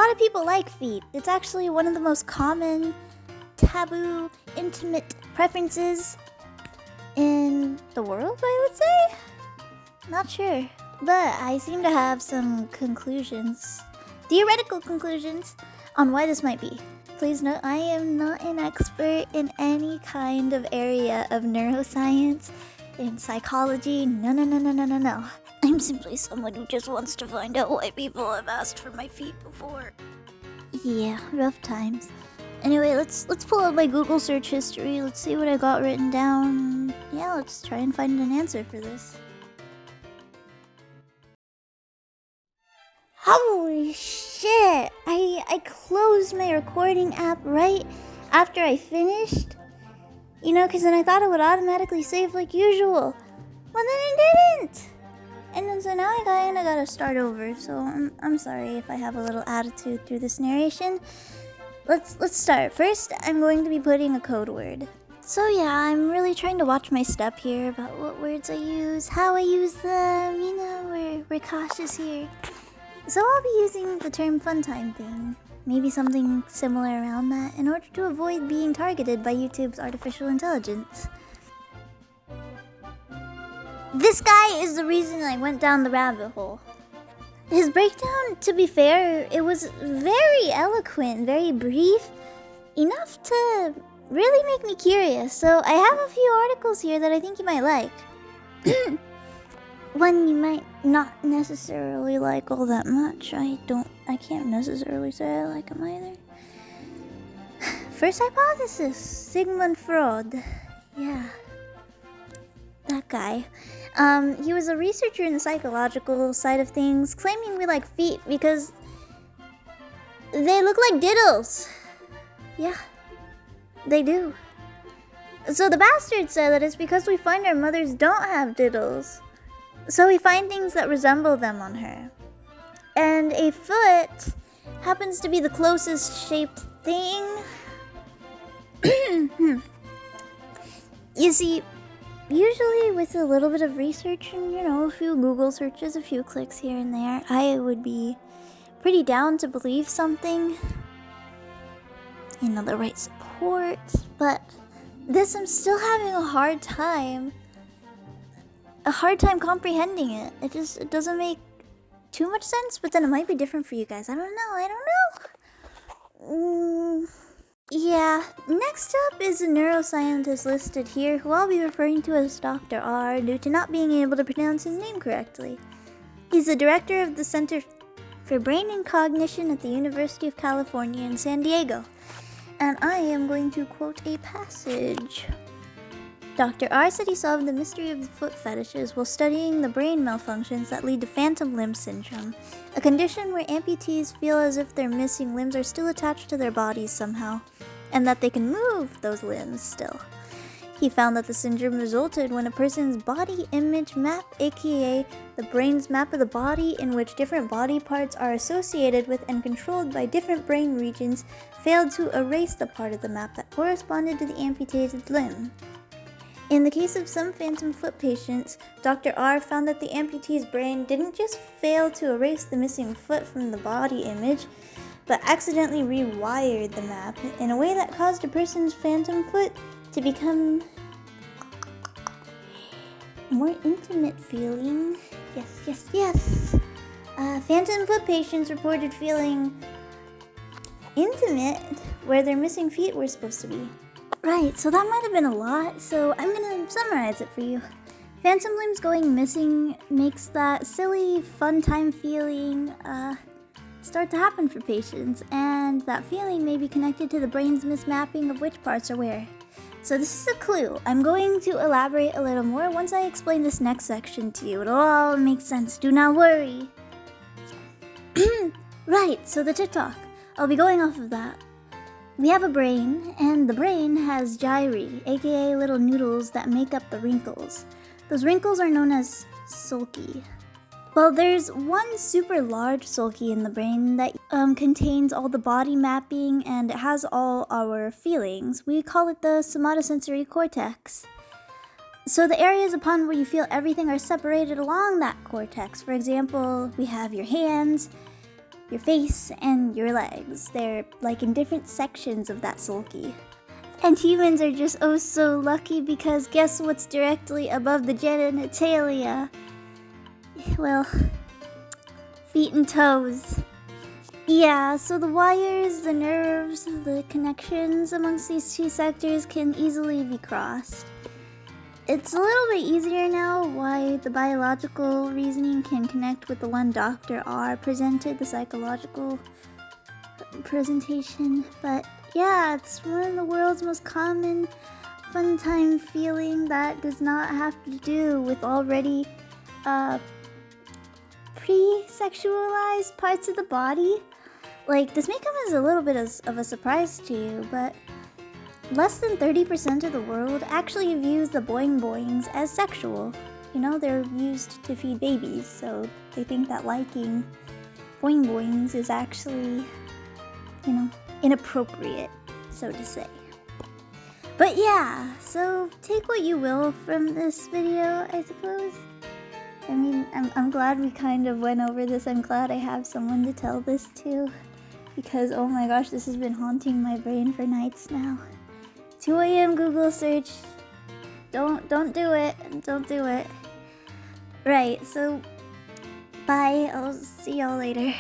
lot of people like feet. It's actually one of the most common, taboo, intimate preferences in the world, I would say? Not sure. But I seem to have some conclusions, theoretical conclusions, on why this might be. Please note, I am not an expert in any kind of area of neuroscience, in psychology, no. I'm simply someone who just wants to find out why people have asked for my feet before. Yeah, rough times. Anyway, let's pull up my Google search history. Let's see what I got written down. Yeah, let's try and find an answer for this. Holy shit! I closed my recording app right after I finished. You know, because then I thought it would automatically save like usual. Well, then it didn't! And then so now I gotta start over, so I'm sorry if I have a little attitude through this narration. Let's start. First, I'm going to be putting a code word. So yeah, I'm really trying to watch my step here about what words I use, how I use them, you know, we're cautious here. So I'll be using the term fun time thing, maybe something similar around that, in order to avoid being targeted by YouTube's artificial intelligence. This guy is the reason I went down the rabbit hole. His breakdown, to be fair, it was very eloquent, very brief, enough to really make me curious. So I have a few articles here that I think you might like. One you might not necessarily like all that much. I can't necessarily say I like them either. First hypothesis, Sigmund Freud. Yeah. That guy. He was a researcher in the psychological side of things, claiming we like feet because they look like diddles. Yeah, they do. So the bastard said that it's because we find our mothers don't have diddles. So we find things that resemble them on her. And a foot happens to be the closest shaped thing. You see, usually with a little bit of research and, you know, a few Google searches, a few clicks here and there, I would be pretty down to believe something. You know, the right support. But this, I'm still having a hard time comprehending it. It doesn't make too much sense, but then it might be different for you guys. I don't know. Yeah, next up is a neuroscientist listed here who I'll be referring to as Dr. R due to not being able to pronounce his name correctly. He's the director of the Center for Brain and Cognition at the University of California in San Diego, and I am going to quote a passage. Dr. R said he solved the mystery of the foot fetishes while studying the brain malfunctions that lead to phantom limb syndrome, a condition where amputees feel as if their missing limbs are still attached to their bodies somehow, and that they can move those limbs still. He found that the syndrome resulted when a person's body image map, aka the brain's map of the body in which different body parts are associated with and controlled by different brain regions, failed to erase the part of the map that corresponded to the amputated limb. In the case of some phantom foot patients, Dr. R found that the amputee's brain didn't just fail to erase the missing foot from the body image, but accidentally rewired the map in a way that caused a person's phantom foot to become more intimate feeling. Yes. Phantom foot patients reported feeling intimate where their missing feet were supposed to be. Right, so that might have been a lot, so I'm gonna summarize it for you. Phantom limbs going missing makes that silly, fun time feeling start to happen for patients, and that feeling may be connected to the brain's mismapping of which parts are where. So this is a clue. I'm going to elaborate a little more once I explain this next section to you. It'll all make sense, do not worry. Right, so the TikTok. I'll be going off of that. We have a brain, and the brain has gyri, aka little noodles that make up the wrinkles. Those wrinkles are known as sulci. Well, there's one super large sulci in the brain that contains all the body mapping and it has all our feelings. We call it the somatosensory cortex. So the areas upon where you feel everything are separated along that cortex. For example, we have your hands, your face, and your legs. They're like in different sections of that sulky. And humans are just oh so lucky because guess what's directly above the genitalia? Well, feet and toes. Yeah, so the wires, the nerves, the connections amongst these two sectors can easily be crossed. It's a little bit easier now why the biological reasoning can connect with the one Dr. R presented, the psychological presentation. But yeah, it's one of the world's most common fun time feeling that does not have to do with already pre-sexualized parts of the body. Like, this may come as a little bit of a surprise to you, but less than 30% of the world actually views the boing boings as sexual. You know, they're used to feed babies, so they think that liking boing boings is actually, you know, inappropriate, so to say. But yeah, so take what you will from this video, I suppose. I mean, I'm glad we kind of went over this. I'm glad I have someone to tell this to, because oh my gosh, this has been haunting my brain for nights now. 2 a.m. Google search. Don't do it. Don't do it. Right, so bye. I'll see y'all later.